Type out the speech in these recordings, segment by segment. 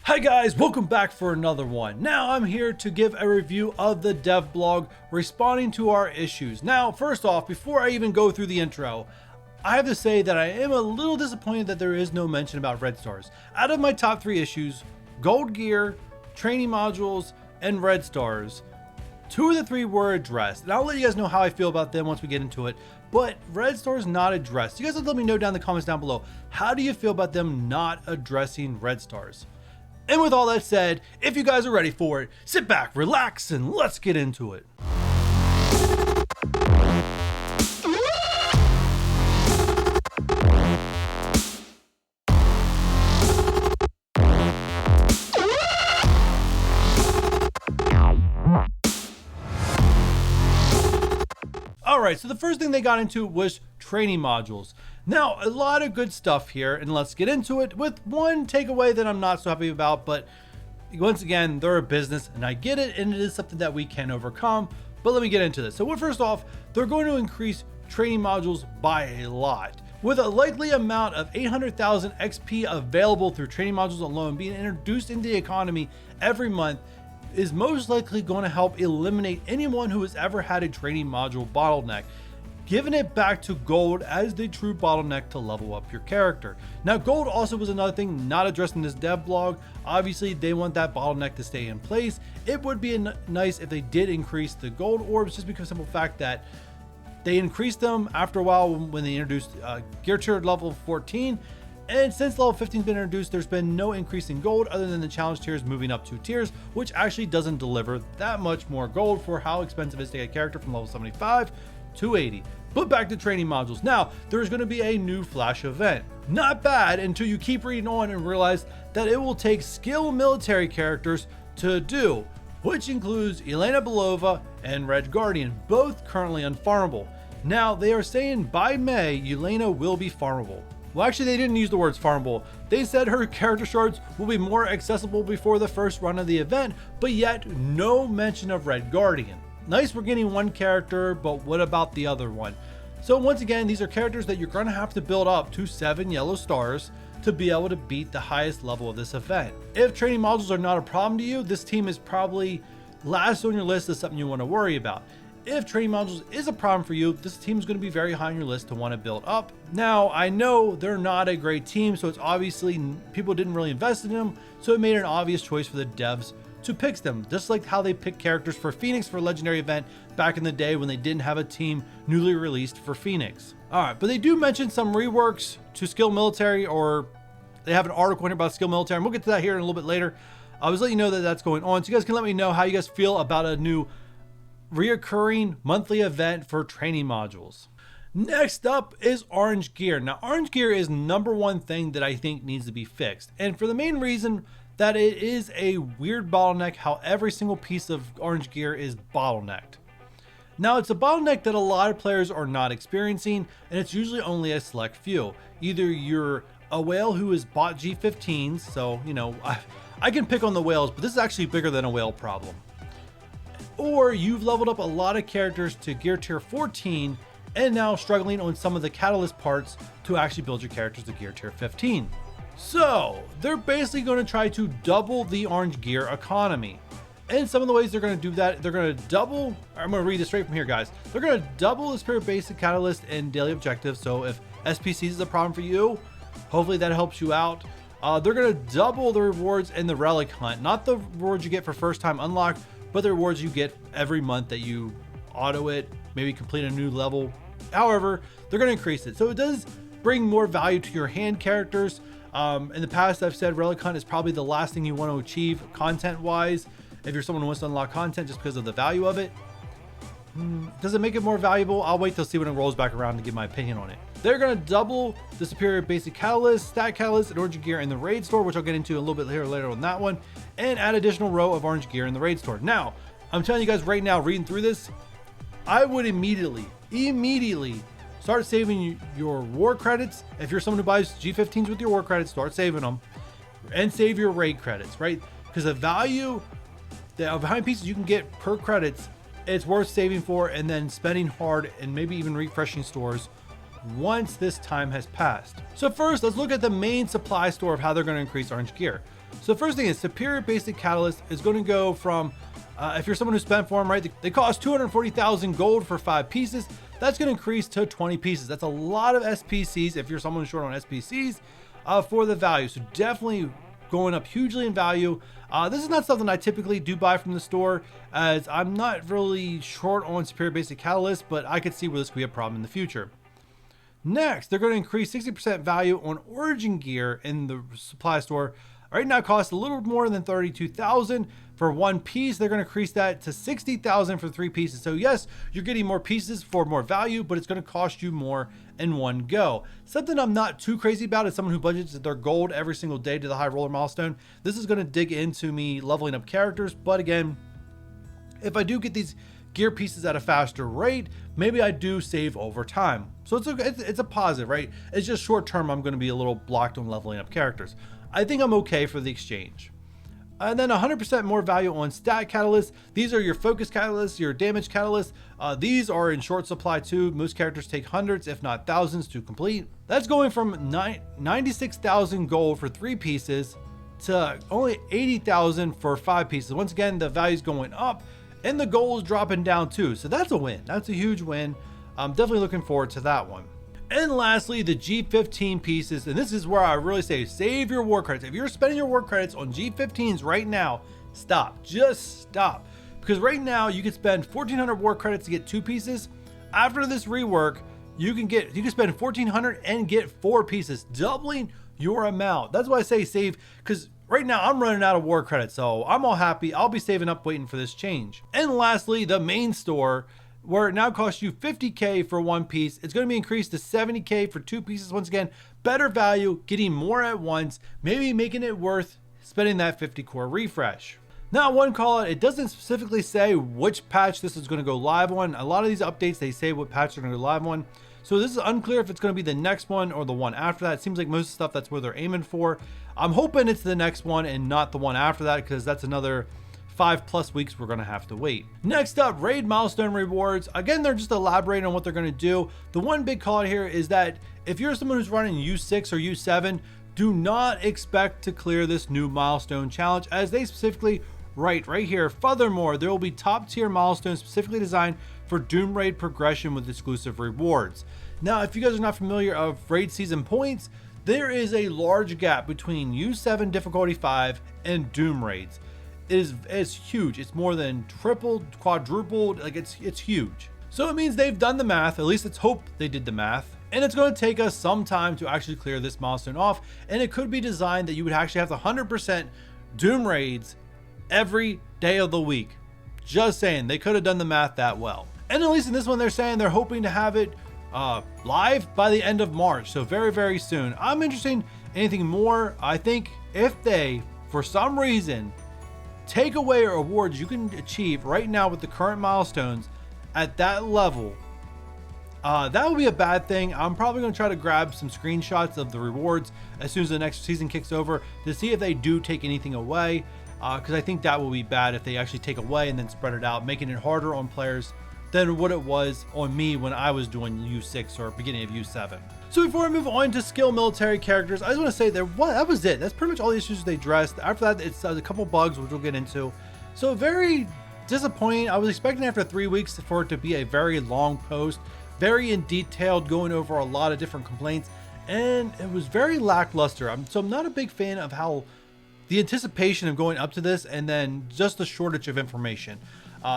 Hi guys, welcome back for another one. Now I'm here to give a review of the dev blog responding to our issues. Now, first off, before I even go through the intro, I have to say that I am a little disappointed that there is no mention about red stars. Out of my top 3 issues, gold gear, training modules, and red stars, 2 of the 3 were addressed. And I'll let you guys know how I feel about them once we get into it. But red stars not addressed. You guys let me know down in the comments down below. How do you feel about them not addressing red stars? And with all that said, if you guys are ready for it, sit back, relax, and let's get into it. Alright, so the first thing they got into was training modules. Now, a lot of good stuff here, and let's get into it with one takeaway that I'm not so happy about, but once again, they're a business, and I get it, and it is something that we can overcome, but let me get into this. So first off, they're going to increase training modules by a lot. With a likely amount of 800,000 XP available through training modules alone being introduced into the economy every month, is most likely going to help eliminate anyone who has ever had a training module bottleneck, giving it back to gold as the true bottleneck to level up your character. Now, gold also was another thing not addressed in this dev blog. Obviously, they want that bottleneck to stay in place. It would be nice if they did increase the gold orbs, just because of the simple fact that they increased them after a while when they introduced gear tier level 14. And since level 15 has been introduced, there's been no increase in gold other than the challenge tiers moving up 2 tiers, which actually doesn't deliver that much more gold for how expensive it is to get a character from level 75 to 80. But back to training modules. Now, there's going to be a new flash event. Not bad until you keep reading on and realize that it will take skilled military characters to do, which includes Elena Belova and Red Guardian, both currently unfarmable. Now, they are saying by May, Elena will be farmable. Well, actually, they didn't use the words farmable. They said her character shards will be more accessible before the first run of the event, but yet no mention of Red Guardian. Nice, we're getting one character, but what about the other one? So once again, these are characters that you're going to have to build up to 7 yellow stars to be able to beat the highest level of this event. If training modules are not a problem to you, this team is probably last on your list as something you want to worry about. If training modules is a problem for you, this team is going to be very high on your list to want to build up. Now, I know they're not a great team, so it's obviously people didn't really invest in them, so it made an obvious choice for the devs to pick them, just like how they picked characters for Phoenix for a legendary event back in the day when they didn't have a team newly released for Phoenix. Alright, but they do mention some reworks to skill military, or they have an article here about skill military, and we'll get to that here in a little bit later. I was letting you know that that's going on, so you guys can let me know how you guys feel about a new reoccurring monthly event for training modules. Next up is orange gear. Now, orange gear is #1 thing that I think needs to be fixed, and for the main reason that it is a weird bottleneck how every single piece of orange gear is bottlenecked. Now, it's a bottleneck that a lot of players are not experiencing, and it's usually only a select few. Either you're a whale who has bought G15s, so you know, I can pick on the whales, but this is actually bigger than a whale problem. Or you've leveled up a lot of characters to gear tier 14 and now struggling on some of the catalyst parts to actually build your characters to gear tier 15. So they're basically going to try to double the orange gear economy. And some of the ways they're going to do that, they're going to double, I'm going to read this straight from here, guys. They're going to double the spirit basic catalyst and daily objectives. So if SPCs is a problem for you, hopefully that helps you out. They're going to double the rewards in the relic hunt, not the rewards you get for first time unlock, but the rewards you get every month that you auto it, maybe complete a new level. However, they're going to increase it. So it does bring more value to your hand characters. In the past, I've said relic hunt is probably the last thing you want to achieve content wise. If you're someone who wants to unlock content just because of the value of it. Does it make it more valuable? I'll wait till see when it rolls back around to give my opinion on it. They're going to double the superior basic catalyst, stat catalyst, and orange gear in the raid store, which I'll get into a little bit later on that one, and add additional row of orange gear in the raid store. Now, I'm telling you guys right now, reading through this, I would immediately start saving your war credits. If you're someone who buys G15s with your war credits, start saving them and save your raid credits, right? Because the value of behind pieces you can get per credits, it's worth saving for and then spending hard and maybe even refreshing stores once this time has passed. So first, let's look at the main supply store of how they're going to increase orange gear. So the first thing is Superior Basic Catalyst is going to go from, if you're someone who spent for them, right, they cost 240,000 gold for 5 pieces. That's going to increase to 20 pieces. That's a lot of SPCs if you're someone who's short on SPCs for the value. So definitely going up hugely in value. This is not something I typically do buy from the store, as I'm not really short on Superior Basic Catalyst, but I could see where this could be a problem in the future. Next, they're going to increase 60% value on Origin gear in the supply store. Right now it costs a little more than 32,000 for 1 piece. They're going to increase that to 60,000 for 3 pieces. So yes, you're getting more pieces for more value, but it's going to cost you more in one go. Something I'm not too crazy about is someone who budgets their gold every single day to the high roller milestone. This is going to dig into me leveling up characters, but again, if I do get these gear pieces at a faster rate, maybe I do save over time. So it's a positive, right? It's just short term, I'm going to be a little blocked on leveling up characters. I think I'm okay for the exchange. And then 100% more value on stat catalysts. These are your focus catalysts, your damage catalysts. These are in short supply too. Most characters take hundreds, if not thousands, to complete. That's going from 96,000 gold for 3 pieces to only 80,000 for 5 pieces. Once again, the value's going up and the gold is dropping down too. So that's a win. That's a huge win. I'm definitely looking forward to that one. And lastly, the G15 pieces. And this is where I really say save your war credits. If you're spending your war credits on G15s right now, stop. Just stop. Because right now you can spend 1,400 war credits to get 2 pieces. After this rework, you can spend 1,400 and get 4 pieces, doubling your amount. That's why I say save, because right now I'm running out of war credits, so I'm all happy. I'll be saving up waiting for this change. And lastly, the main store, where it now costs you 50k for 1 piece. It's going to be increased to 70k for 2 pieces. Once again, better value, getting more at once, maybe making it worth spending that 50 core refresh. Now, one call out, it doesn't specifically say which patch this is going to go live on. A lot of these updates, they say what patch they're going to go live on. So this is unclear if it's going to be the next one or the one after that. It seems like most of the stuff, that's where they're aiming for. I'm hoping it's the next one and not the one after that, because that's another 5+ weeks we're going to have to wait. Next up, raid milestone rewards. Again, they're just elaborating on what they're going to do. The one big call out here is that if you're someone who's running U6 or U7, do not expect to clear this new milestone challenge, as they specifically write right here. Furthermore, there will be top tier milestones specifically designed for Doom raid progression with exclusive rewards. Now, if you guys are not familiar of raid season points, there is a large gap between U7 difficulty 5 and Doom raids. It's huge. It's more than tripled, quadrupled. Like it's huge. So it means they've done the math. At least let's hope they did the math. And it's going to take us some time to actually clear this milestone off. And it could be designed that you would actually have the 100% Doom raids every day of the week. Just saying, they could have done the math that well. And at least in this one, they're saying they're hoping to have it live by the end of March. So very, very soon. I'm interested in anything more. I think if they, for some reason, take away awards you can achieve right now with the current milestones at that level, that would be a bad thing. I'm probably going to try to grab some screenshots of the rewards as soon as the next season kicks over to see if they do take anything away, because I think that will be bad if they actually take away and then spread it out, making it harder on players than what it was on me when I was doing U6 or beginning of U7. So before I move on to skill military characters, I just want to say that was it. That's pretty much all the issues they addressed. After that, it's a couple bugs, which we'll get into. So very disappointing. I was expecting after 3 weeks for it to be a very long post, very in detailed, going over a lot of different complaints, and it was very lackluster. So I'm not a big fan of how the anticipation of going up to this and then just the shortage of information.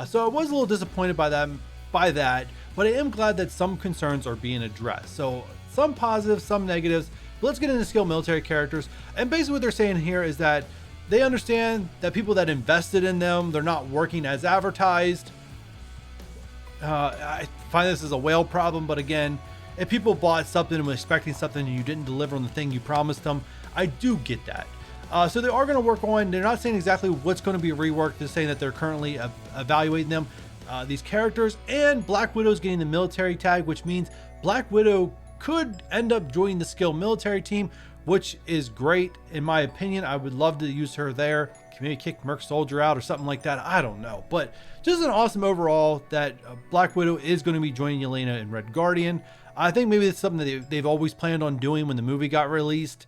So I was a little disappointed by that, but I am glad that some concerns are being addressed. So some positives, some negatives. But let's get into skill military characters. And basically what they're saying here is that they understand that people that invested in them, they're not working as advertised. I find this as a whale problem, but again, if people bought something and were expecting something and you didn't deliver on the thing you promised them, I do get that. So they are going to work on, they're not saying exactly what's going to be reworked, they're saying that they're currently evaluating them, these characters, and Black Widow's getting the military tag, which means Black Widow could end up joining the skill military team, which is great in my opinion. I would love to use her there, maybe kick Merc Soldier out or something like that, I don't know, but just an awesome overall that Black Widow is going to be joining Yelena in Red Guardian. I think maybe it's something that they've always planned on doing when the movie got released.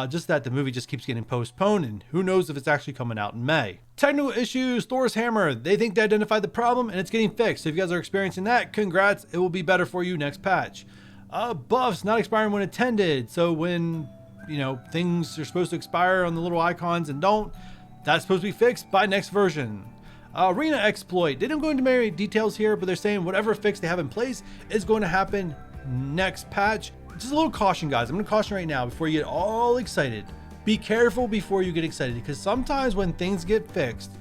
Just that the movie just keeps getting postponed, and who knows if it's actually coming out in May. Technical issues, Thor's hammer. They think they identified the problem and it's getting fixed. So if you guys are experiencing that, congrats. It will be better for you next patch. Buffs not expiring when intended. So when, things are supposed to expire on the little icons and don't, that's supposed to be fixed by next version. Arena exploit. They don't go into many details here, but they're saying whatever fix they have in place is going to happen next patch. Just a little caution, guys. I'm going to caution right now before you get all excited. Be careful before you get excited, because sometimes when things get fixed,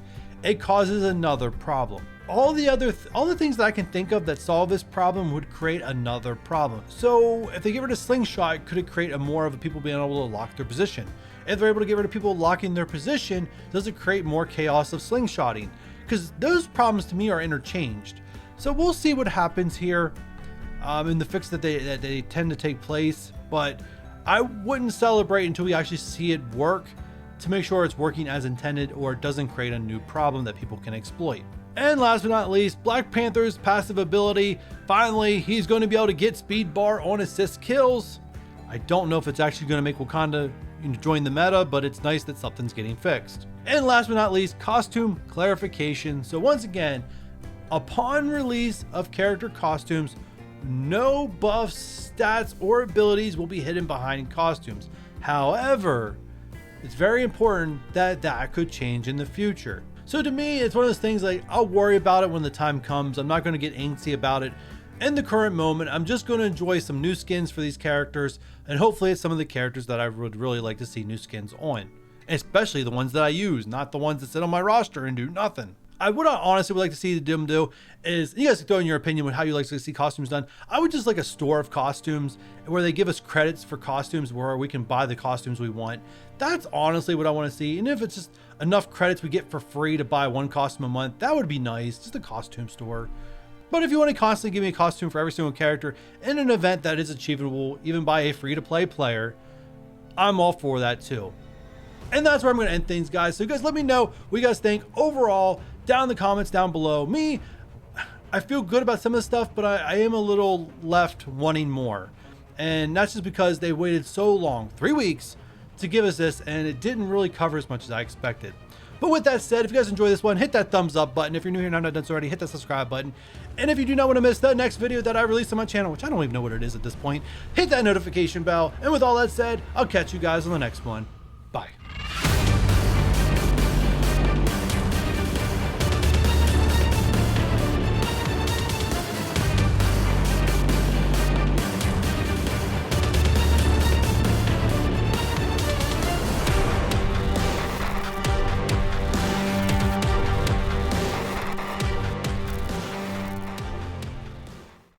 it causes another problem. All the things that I can think of that solve this problem would create another problem. So if they get rid of slingshot, could it create more of people being able to lock their position? If they're able to get rid of people locking their position, does it create more chaos of slingshotting? Because those problems to me are interchanged. So we'll see what happens here. In the fix that they tend to take place, but I wouldn't celebrate until we actually see it work to make sure it's working as intended or it doesn't create a new problem that people can exploit. And last but not least, Black Panther's passive ability. Finally, he's going to be able to get speed bar on assist kills. I don't know if it's actually going to make Wakanda join the meta, but it's nice that something's getting fixed. And last but not least, costume clarification. So once again, upon release of character costumes, no buffs, stats, or abilities will be hidden behind costumes. However, it's very important that could change in the future. So to me, it's one of those things like I'll worry about it when the time comes. I'm not going to get antsy about it. In the current moment, I'm just going to enjoy some new skins for these characters, and hopefully it's some of the characters that I would really like to see new skins on. Especially the ones that I use, not the ones that sit on my roster and do nothing. What I honestly would like to see them do is, you guys can throw in your opinion with how you like to see costumes done. I would just like a store of costumes where they give us credits for costumes where we can buy the costumes we want. That's honestly what I want to see. And if it's just enough credits we get for free to buy one costume a month, that would be nice. Just a costume store. But if you want to constantly give me a costume for every single character in an event that is achievable, even by a free-to-play player, I'm all for that too. And that's where I'm going to end things, guys. So you guys let me know what you guys think overall down in the comments down below. Me, I feel good about some of the stuff, but I am a little left wanting more. And that's just because they waited so long, 3 weeks, to give us this, and it didn't really cover as much as I expected. But with that said, if you guys enjoyed this one, hit that thumbs up button. If you're new here and have not done so already, hit that subscribe button. And if you do not want to miss the next video that I release on my channel, which I don't even know what it is at this point, hit that notification bell. And with all that said, I'll catch you guys on the next one. Bye.